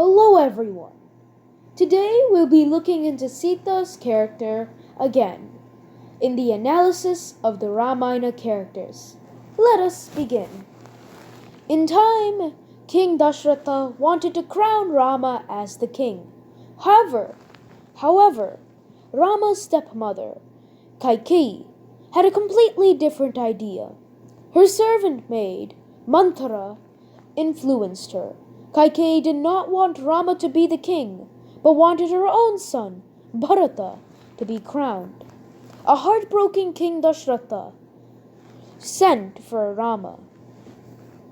Hello everyone. Today we'll be looking into Sita's character again in the analysis of the Ramayana characters. Let us begin. In time, King Dashratha wanted to crown Rama as the king. However, Rama's stepmother, Kaikeyi, had a completely different idea. Her servant maid, Manthara, influenced her. Kaikeyi did not want Rama to be the king, but wanted her own son, Bharata, to be crowned. A heartbroken King Dashratha sent for Rama,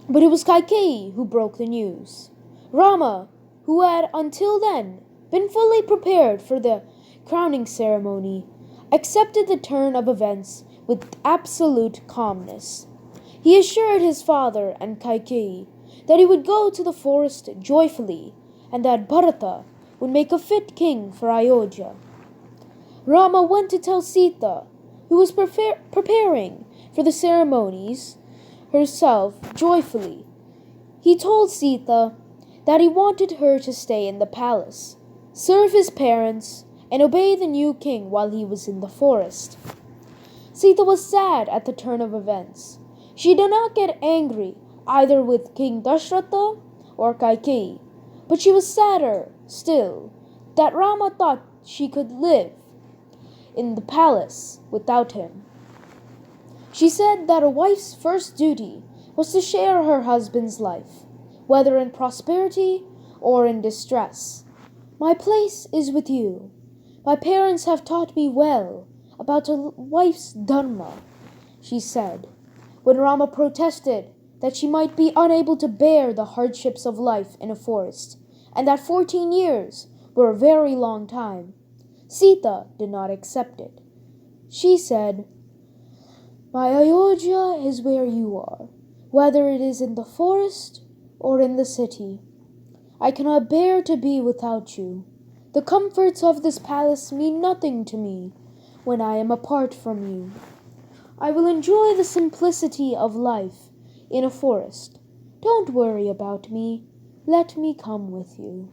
but it was Kaikeyi who broke the news. Rama, who had until then been fully prepared for the crowning ceremony, accepted the turn of events with absolute calmness. He assured his father and Kaikeyi that he would go to the forest joyfully and that Bharata would make a fit king for Ayodhya. Rama went to tell Sita, who was preparing for the ceremonies herself joyfully. He told Sita that he wanted her to stay in the palace, serve his parents, and obey the new king while he was in the forest. Sita was sad at the turn of events. She did not get angry either with King Dashratha or Kaikeyi, but she was sadder still that Rama thought she could live in the palace without him. She said that a wife's first duty was to share her husband's life, whether in prosperity or in distress. "My place is with you. My parents have taught me well about a wife's dharma," she said, when Rama protested that she might be unable to bear the hardships of life in a forest, and that 14 years were a very long time. Sita did not accept it. She said, "My Ayodhya is where you are, whether it is in the forest or in the city. I cannot bear to be without you. The comforts of this palace mean nothing to me when I am apart from you. I will enjoy the simplicity of life in a forest. Don't worry about me. Let me come with you."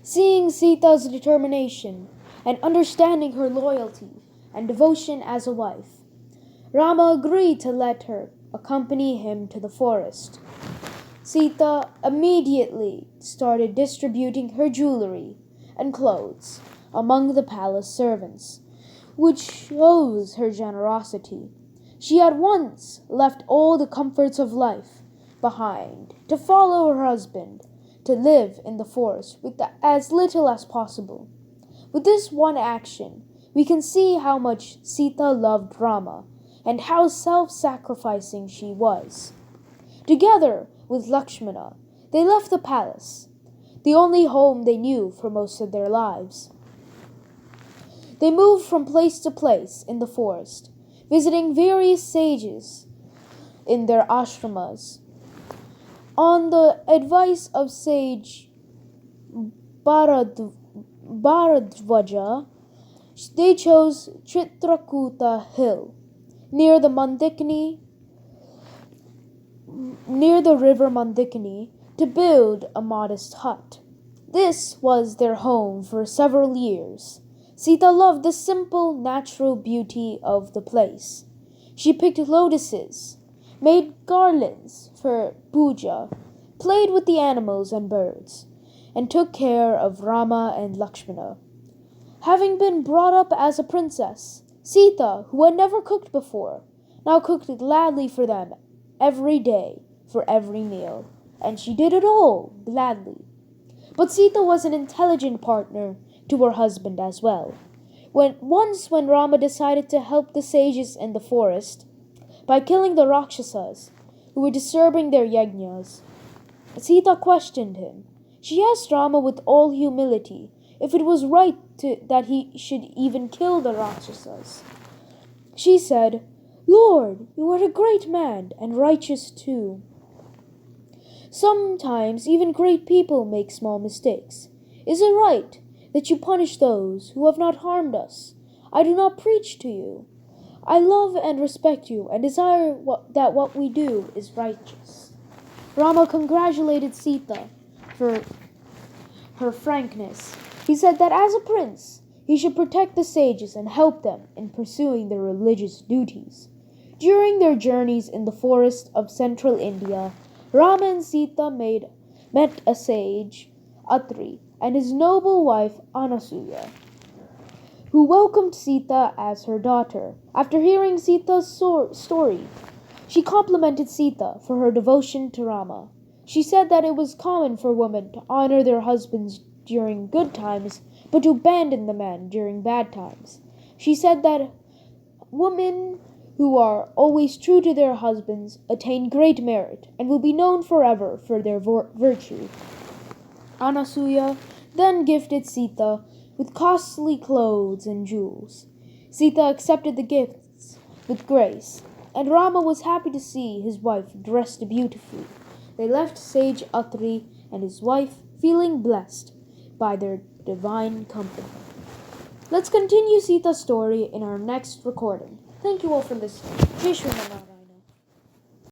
Seeing Sita's determination and understanding her loyalty and devotion as a wife, Rama agreed to let her accompany him to the forest. Sita immediately started distributing her jewelry and clothes among the palace servants, which shows her generosity. She at once left all the comforts of life behind to follow her husband to live in the forest with as little as possible. With this one action, we can see how much Sita loved Rama and how self-sacrificing she was. Together with Lakshmana, they left the palace, the only home they knew for most of their lives. They moved from place to place in the forest, visiting various sages in their ashramas. On the advice of sage Bharadvaja, they chose Chitrakuta hill near the river Mandakini to build a modest hut. This was their home for several years. Sita loved the simple, natural beauty of the place. She picked lotuses, made garlands for puja, played with the animals and birds, and took care of Rama and Lakshmana. Having been brought up as a princess, Sita, who had never cooked before, now cooked gladly for them every day for every meal, and she did it all gladly. But Sita was an intelligent partner to her husband as well. When Rama decided to help the sages in the forest by killing the Rakshasas who were disturbing their yajnas, Sita questioned him. She asked Rama with all humility if it was right that he should even kill the Rakshasas. She said, "Lord, you are a great man and righteous too. Sometimes even great people make small mistakes. Is it right that you punish those who have not harmed us? I do not preach to you. I love and respect you and desire that what we do is righteous." Rama congratulated Sita for her frankness. He said that as a prince, he should protect the sages and help them in pursuing their religious duties. During their journeys in the forest of central India, Rama and Sita met a sage, Atri, and his noble wife Anasuya, who welcomed Sita as her daughter. After hearing Sita's story, she complimented Sita for her devotion to Rama. She said that it was common for women to honor their husbands during good times, but to abandon the man during bad times. She said that women who are always true to their husbands attain great merit and will be known forever for their virtue. Anasuya then gifted Sita with costly clothes and jewels. Sita accepted the gifts with grace, and Rama was happy to see his wife dressed beautifully. They left sage Atri and his wife feeling blessed by their divine company. Let's continue Sita's story in our next recording. Thank you all for listening. Jai Shri Manara.